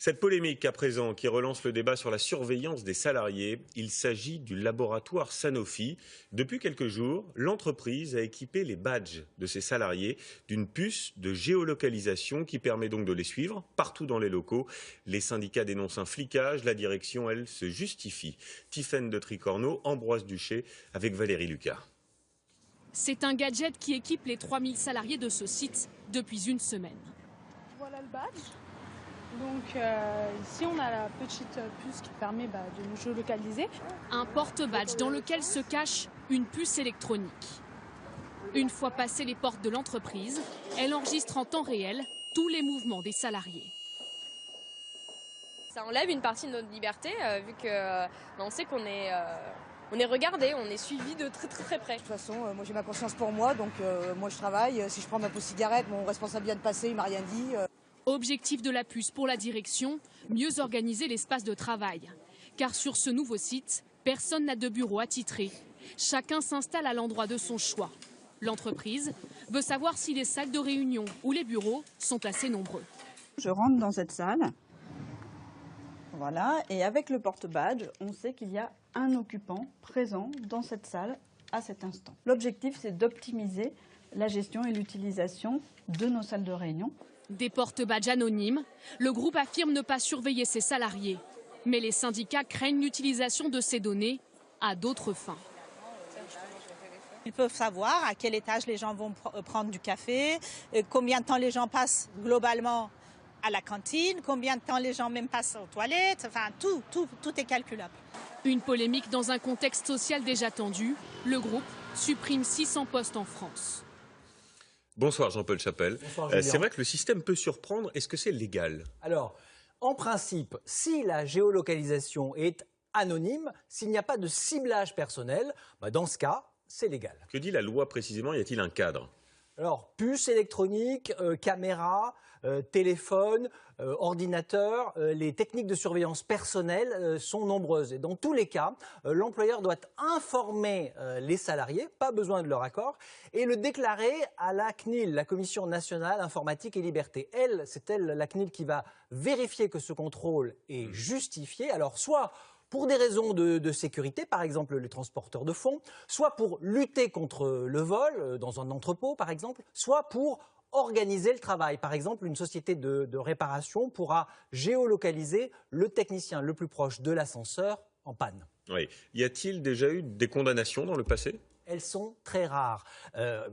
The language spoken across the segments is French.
Cette polémique à présent qui relance le débat sur la surveillance des salariés, il s'agit du laboratoire Sanofi. Depuis quelques jours, l'entreprise a équipé les badges de ses salariés d'une puce de géolocalisation qui permet donc de les suivre partout dans les locaux. Les syndicats dénoncent un flicage, la direction, elle, se justifie. Tiffaine de Tricorneau, Ambroise Duché avec Valérie Lucas. C'est un gadget qui équipe les 3000 salariés de ce site depuis une semaine. Voilà le badge. Donc ici on a la petite puce qui permet de nous géolocaliser. Un porte-badge dans lequel se cache une puce électronique. Une fois passées les portes de l'entreprise, elle enregistre en temps réel tous les mouvements des salariés. Ça enlève une partie de notre liberté vu qu'on sait qu'on est... On est regardé, on est suivi de très près. De toute façon, moi j'ai ma conscience pour moi, donc moi je travaille. Si je prends ma pause cigarette, mon responsable vient de passer, il m'a rien dit. Objectif de la puce pour la direction, mieux organiser l'espace de travail. Car sur ce nouveau site, personne n'a de bureau attitré. Chacun s'installe à l'endroit de son choix. L'entreprise veut savoir si les salles de réunion ou les bureaux sont assez nombreux. Je rentre dans cette salle. Voilà, et avec le porte-badge, on sait qu'il y a un occupant présent dans cette salle à cet instant. L'objectif, c'est d'optimiser la gestion et l'utilisation de nos salles de réunion. Des porte-badges anonymes, le groupe affirme ne pas surveiller ses salariés. Mais les syndicats craignent l'utilisation de ces données à d'autres fins. Ils peuvent savoir à quel étage les gens vont prendre du café, combien de temps les gens passent globalement à la cantine, combien de temps les gens même passent aux toilettes, enfin tout est calculable. Une polémique dans un contexte social déjà tendu. Le groupe supprime 600 postes en France. Bonsoir Jean-Paul Chapelle. Bonsoir, c'est vrai que le système peut surprendre. Est-ce que c'est légal? Alors, en principe, si la géolocalisation est anonyme, s'il n'y a pas de ciblage personnel, dans ce cas, c'est légal. Que dit la loi précisément? Y a-t-il un cadre? Alors, puce électronique, caméra, téléphone, ordinateur, les techniques de surveillance personnelle sont nombreuses. Et dans tous les cas, l'employeur doit informer les salariés, pas besoin de leur accord, et le déclarer à la CNIL, la Commission nationale informatique et liberté. C'est elle, la CNIL, qui va vérifier que ce contrôle est justifié. Alors, soit pour des raisons de sécurité, par exemple les transporteurs de fonds, soit pour lutter contre le vol dans un entrepôt, par exemple, soit pour organiser le travail. Par exemple, une société de réparation pourra géolocaliser le technicien le plus proche de l'ascenseur en panne. Oui. Y a-t-il déjà eu des condamnations dans le passé? Elles sont très rares,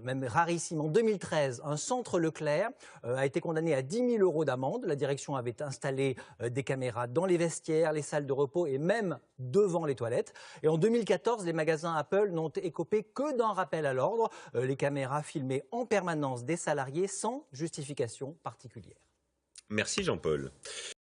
même rarissimes. En 2013, un centre Leclerc a été condamné à 10 000 € d'amende. La direction avait installé des caméras dans les vestiaires, les salles de repos et même devant les toilettes. Et en 2014, les magasins Apple n'ont écopé que d'un rappel à l'ordre. Les caméras filmaient en permanence des salariés sans justification particulière. Merci Jean-Paul.